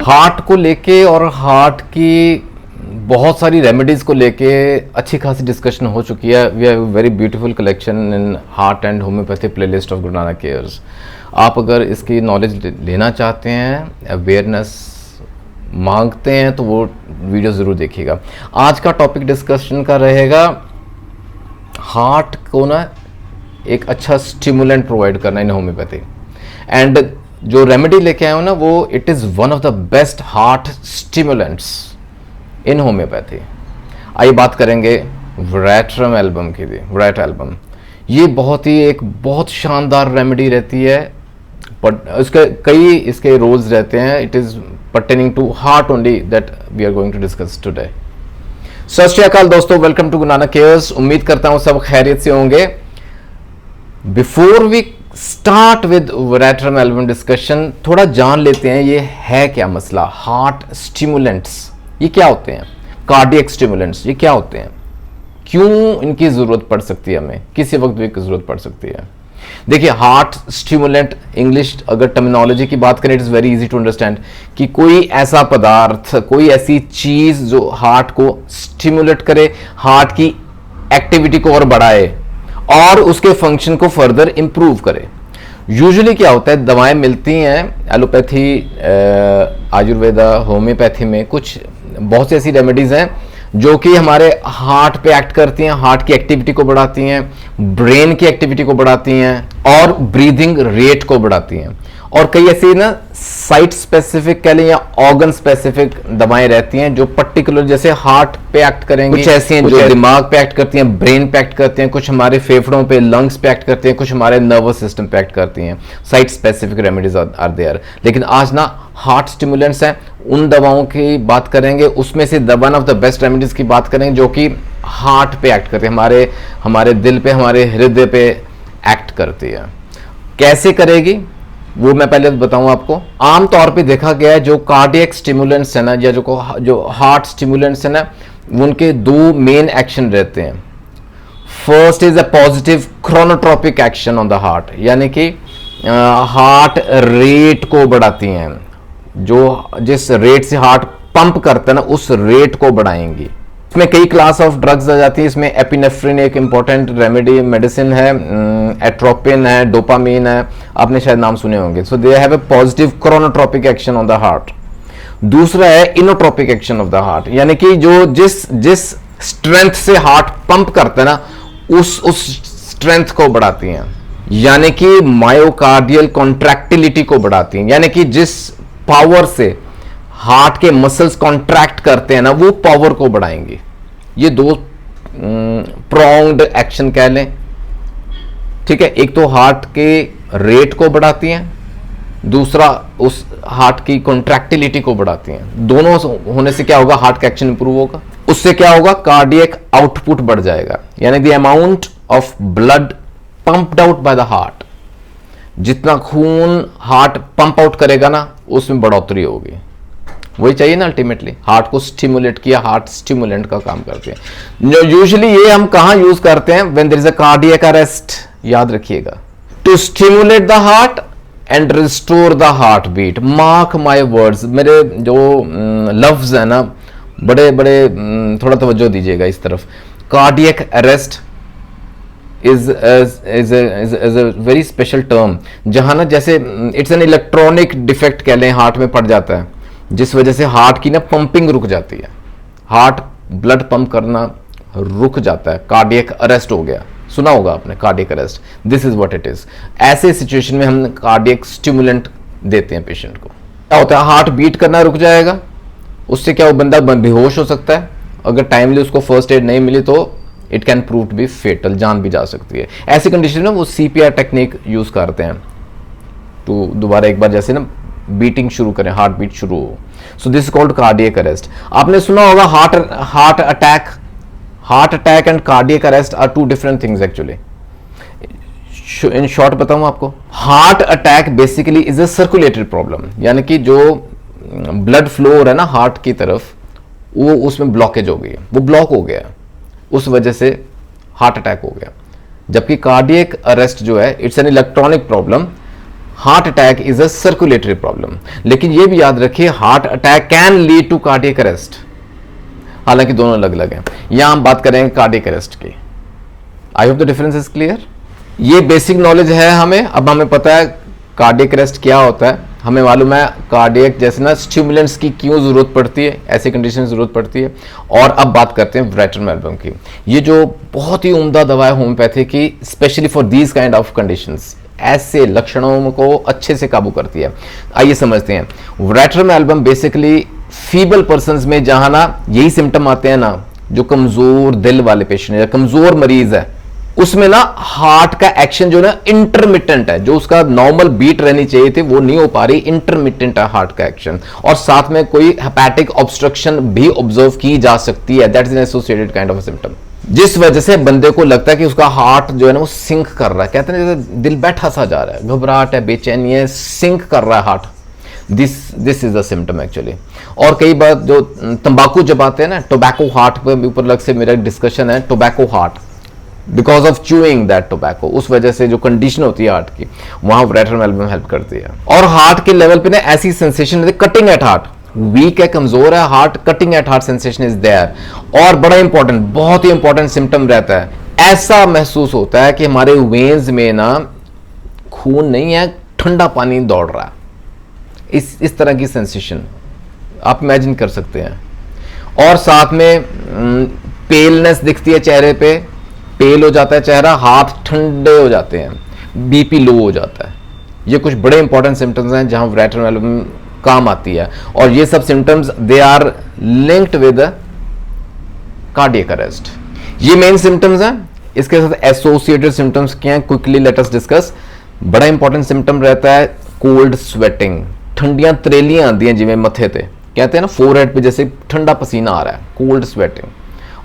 Heart को लेके और हार्ट की बहुत सारी रेमेडीज को लेके अच्छी खासी डिस्कशन हो चुकी है। We have very beautiful collection in heart and homeopathy playlist of Guru Nanak cares. आप अगर इसकी नॉलेज लेना चाहते हैं, अवेयरनेस मांगते हैं, तो वो वीडियो ज़रूर देखिएगा। आज का टॉपिक डिस्कशन का रहेगा हार्ट को ना एक अच्छा स्टिमुलेंट प्रोवाइड करना इन होम्योपैथी। एंड जो रेमेडी लेके आया हूँ ना, वो it is one of the best heart stimulants in homeopathy. आइए बात करेंगे वरैट्रम एल्बम की। वरैट एल्बम ये बहुत शानदार रेमेडी रहती है, बट इसके कई इसके रोल्स रहते हैं। It is pertaining to heart only that we are going to discuss today. Sat Shri अकाल दोस्तों, welcome to Guru Nanak cares. उम्मीद करता हूँ सब खैरियत से होंगे। Before we start with veratrum album discussion, थोड़ा जान लेते हैं ये है क्या मसला। हार्ट स्टिमुलेंट्स ये क्या होते हैं, कार्डियक स्टिमुलेंट्स ये क्या होते हैं, क्यों इनकी ज़रूरत पड़ सकती है, हमें किसी वक्त भी ज़रूरत पड़ सकती है। देखिए, हार्ट स्टिमुलेंट इंग्लिश अगर टर्मिनोलॉजी की बात करें, it is very easy to understand कि कोई ऐसा पदार्थ, कोई ऐसी चीज़ जो हार्ट को स्टिमुलेट करे, हार्ट की एक्टिविटी को और बढ़ाए और उसके फंक्शन को फर्दर इंप्रूव करे। यूजुअली क्या होता है, दवाएं मिलती हैं एलोपैथी, आयुर्वेदा, होम्योपैथी में कुछ बहुत सी ऐसी रेमेडीज हैं जो कि हमारे हार्ट पे एक्ट करती हैं, हार्ट की एक्टिविटी को बढ़ाती हैं, ब्रेन की एक्टिविटी को बढ़ाती हैं और ब्रीदिंग रेट को बढ़ाती हैं। और कई ऐसी ना साइट स्पेसिफिक कह लें या ऑर्गन स्पेसिफिक दवाएं रहती हैं जो पर्टिकुलर जैसे हार्ट पे एक्ट करेंगी, कुछ ऐसी हैं जो दिमाग पे एक्ट करती हैं, ब्रेन पे एक्ट करती हैं, कुछ हमारे फेफड़ों पे, लंग्स पे एक्ट करती हैं, कुछ हमारे नर्वस सिस्टम पे एक्ट करती हैं। Site specific remedies are there. लेकिन आज ना हार्ट स्टिमुलेंट्स हैं, उन दवाओं की बात करेंगे, उसमें से one of the best remedies की बात करेंगे जो कि हार्ट पे एक्ट करती है, हमारे दिल पे, हमारे हृदय पे एक्ट करती है। कैसे करेगी वो मैं पहले बताऊं आपको। आमतौर पे देखा गया है जो कार्डियक स्टिमुलेंट्स है ना, या जो हार्ट स्टिमुलेंट्स है ना, उनके दो मेन एक्शन रहते हैं। First is a positive chronotropic action on the heart, यानी कि हार्ट रेट को बढ़ाती हैं। जो जिस रेट से हार्ट पंप करता है ना, उस रेट को बढ़ाएंगी। इसमें कई क्लास ऑफ ड्रग्स आ जाती है। इसमें एपिनेफ्रिन एक इंपॉर्टेंट रेमेडी मेडिसिन है, एट्रोपिन है, डोपामीन है, आपने शायद नाम सुने होंगे। So they have a positive chronotropic action on the heart. दूसरा है inotropic action of the heart, यानी कि जो जिस स्ट्रेंथ से हार्ट पंप करता है ना, उस स्ट्रेंथ को बढ़ाती हैं, यानी कि मायोकार्डियल कॉन्ट्रैक्टिलिटी को बढ़ाती हैं, यानी कि जिस पावर से हार्ट के मसल्स कॉन्ट्रैक्ट करते हैं ना, वो पावर को बढ़ाएंगे। ये दो प्रोंग्ड एक्शन कह लें, ठीक है। एक तो हार्ट के रेट को बढ़ाती हैं, दूसरा उस हार्ट की कॉन्ट्रैक्टिलिटी को बढ़ाती हैं। दोनों होने से क्या होगा, हार्ट का एक्शन इंप्रूव होगा, उससे क्या होगा, कार्डियक आउटपुट बढ़ जाएगा, यानी the amount of blood pumped out by the heart. जितना खून हार्ट पंप आउट करेगा ना, उसमें बढ़ोतरी होगी। वही चाहिए ना, अल्टीमेटली हार्ट को स्टिमुलेट किया, हार्ट स्टिमुलेंट का काम करते हैं। यूजुअली ये हम कहां यूज करते हैं, when there is a cardiac arrest, याद रखिएगा, to stimulate the heart and restore the heart beat. Mark my words, मेरे जो लफ्ज है ना, बड़े बड़े थोड़ा तवज्जो दीजिएगा इस तरफ। Cardiac arrest is a very special term, जहां ना जैसे इट्स एन इलेक्ट्रॉनिक डिफेक्ट कह लें, हार्ट में पड़ जाता है, जिस वजह से हार्ट की ना पंपिंग रुक जाती है, हार्ट ब्लड पंप करना रुक जाता है, कार्डियक अरेस्ट हो गया। सुना होगा आपने cardiac arrest, this is what it is. ऐसे सिचुएशन में हम कार्डियक स्टिमुलेंट देते हैं पेशेंट को। क्या होता है, हार्ट बीट करना रुक जाएगा, उससे क्या वो बंदा बेहोश हो सकता है। अगर टाइमली उसको फर्स्ट एड नहीं मिली तो it can prove to be fatal, जान भी जा सकती है। ऐसी कंडीशन में वो सीपीआर टेक्निक यूज करते हैं, तो दोबारा एक बार जैसे ना बीटिंग शुरू करें, हार्ट बीट शुरू हो। So this is called cardiac arrest. आपने सुना होगा heart attack and cardiac arrest are two different things actually. In short बताऊं आपको, heart attack basically is a circulatory problem, यानी कि जो ब्लड फ्लो हो रहा है ना हार्ट की तरफ, वो उसमें ब्लॉकेज हो गई, वो ब्लॉक हो गया, उस वजह से हार्ट अटैक हो गया। जबकि कार्डियक अरेस्ट जो है, it's an electronic problem, heart attack is a circulatory problem, लेकिन ये भी याद रखिए heart attack can lead to cardiac arrest, हालांकि दोनों अलग अलग हैं। यहां हम बात करेंगे कार्डियक अरेस्ट की। I hope the difference is clear. ये बेसिक नॉलेज है हमें। अब हमें पता है कार्डियक अरेस्ट क्या होता है, हमें मालूम है कार्डियक जैसे ना स्टिमुलेंट्स की क्यों जरूरत पड़ती है, ऐसी कंडीशन जरूरत पड़ती है। और अब बात करते हैं वेट्रम एल्बम की। ये जो बहुत ही उम्दा दवा है होम्योपैथी की, specially for these kind of conditions, ऐसे लक्षणों को अच्छे से काबू करती है। आइए समझते हैं। वेट्रम एल्बम बेसिकली फीबल पर्संस में, जहां ना यही सिम्टम आते हैं ना, जो कमजोर दिल वाले पेशेंट या कमजोर मरीज है, उसमें ना हार्ट का एक्शन जो ना इंटरमिटेंट है, जो उसका नॉर्मल बीट रहनी चाहिए थी वो नहीं हो पा रही, इंटरमिटेंट है हार्ट का एक्शन। और साथ में कोई हेपेटिक ऑब्स्ट्रक्शन भी ऑब्जर्व की जा सकती है, that is an associated kind of symptom, जिस वजह से बंदे को लगता है कि उसका हार्ट जो है ना वो सिंक कर रहा है। कहते हैं जैसे दिल बैठा सा जा रहा है, घबराहट है, बेचैनी है, सिंक कर रहा है heart. This is the symptom actually. और कई बार जो तंबाकू जब आते हैं ना, टोबैको हार्ट पे ऊपर अलग से मेरा डिस्कशन है, tobacco heart, because of chewing that tobacco, उस वजह से जो कंडीशन होती है हार्ट की, वहां वेट्रम एल्बम हेल्प करती है। और हार्ट के लेवल पे ना ऐसी sensation cutting at heart, weak है, कमजोर है heart, cutting at heart sensation is there. और बड़ा इंपॉर्टेंट, बहुत ही इंपॉर्टेंट सिम्टम रहता है, ऐसा महसूस होता है कि हमारे वेन्स में ना खून नहीं है, ठंडा पानी दौड़ रहा है। इस तरह की सेंसेशन आप इमेजिन कर सकते हैं। और साथ में पेलनेस दिखती है चेहरे पे, पेल हो जाता है चेहरा, हाथ ठंडे हो जाते हैं, बीपी लो हो जाता है। ये कुछ बड़े इंपॉर्टेंट सिम्टम्स हैं जहां वेट्रम एल्बम काम आती है। और ये सब symptoms they are linked with cardiac arrest. ये मेन सिम्टम्स हैं। इसके साथ एसोसिएटेड सिम्टम्स क्या हैं, क्विकली लेट अस डिस्कस। बड़ा इंपॉर्टेंट सिम्टम रहता है कोल्ड स्वेटिंग, ठंडियां त्रेलियां आती हैं जिਵੇਂ मथे पे, कहते हैं ना फोरहेड पे जैसे ठंडा पसीना आ रहा है, कोल्ड स्वेटिंग।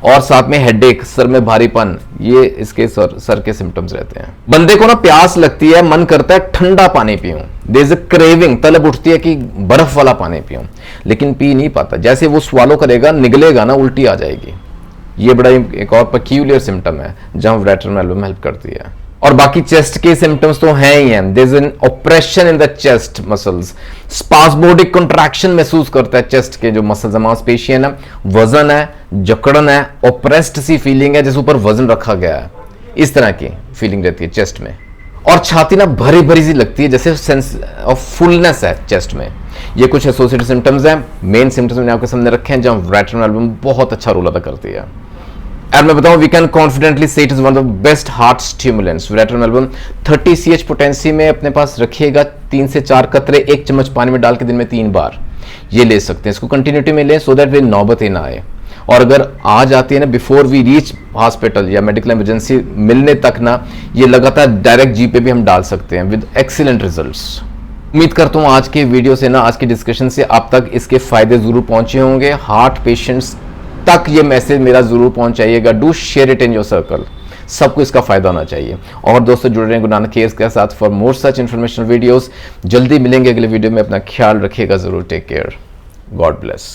और साथ में हेडेक, सर में भारीपन, ये इसके सर के सिम्टम्स रहते हैं। बंदे को ना प्यास लगती है, मन करता है ठंडा पानी पीऊं, देयर इज अ क्रेविंग, तलब उठती है कि बर्फ वाला पानी पीऊं, लेकिन पी नहीं पाता। जैसे वो स्वालो करेगा, निगलेगा ना, उल्टी आ जाएगी। ये बड़ा एक और पेक्यूलियर सिम्टम है जहां वेट्रम एल्बम हेल्प करती है। और बाकी चेस्ट के सिम्टम्स तो हैं ही हैं। There is an operation in the chest muscles, spasmodic contraction महसूस करता है चेस्ट के जो मसल्स, मांसपेशियां है, वजन है, जकड़न है, ऑप्रेस्ड सी फीलिंग है जैसे ऊपर वजन रखा गया है, इस तरह की फीलिंग रहती है चेस्ट में। और छाती ना भरी भरी सी लगती है, जैसे सेंस ऑफ फुलनेस है चेस्ट में। ये कुछ एसोसिएटेड सिम्टम्स हैं। मेन सिम्टम्स मैंने आपके सामने रखे हैं जहां वेट्रम एल्बम बहुत अच्छा रोल अदा करती है। और मैं बताऊं, we can confidently say it is one of the best heart stimulants. Veratrum album 30 CH potency में अपने पास रखिएगा, 3 से 4 कतरे 1 चम्मच पानी में डाल के दिन में 3 बार ये ले सकते हैं। इसको कंटिन्यूटी में लें सो दैट वे नौबत ही ना आए। और अगर आ जाती है ना बिफोर वी रीच हॉस्पिटल या मेडिकल इमरजेंसी मिलने तक ना, ये लगातार डायरेक्ट जी पे भी हम डाल सकते हैं विद एक्सीलेंट रिजल्ट्स। उम्मीद करता हूँ आज के वीडियो से ना, आज की डिस्कशन से आप तक इसके फायदे जरूर पहुंचे होंगे। हार्ट पेशेंट्स तक ये मैसेज मेरा जरूर पहुंचाइएगा। Do share it in your circle, सबको इसका फायदा होना चाहिए। और दोस्तों जुड़ रहे हैं गुरु नानक केयर्स के साथ for more such informational videos. जल्दी मिलेंगे अगले वीडियो में, अपना ख्याल रखिएगा जरूर। Take care, God bless.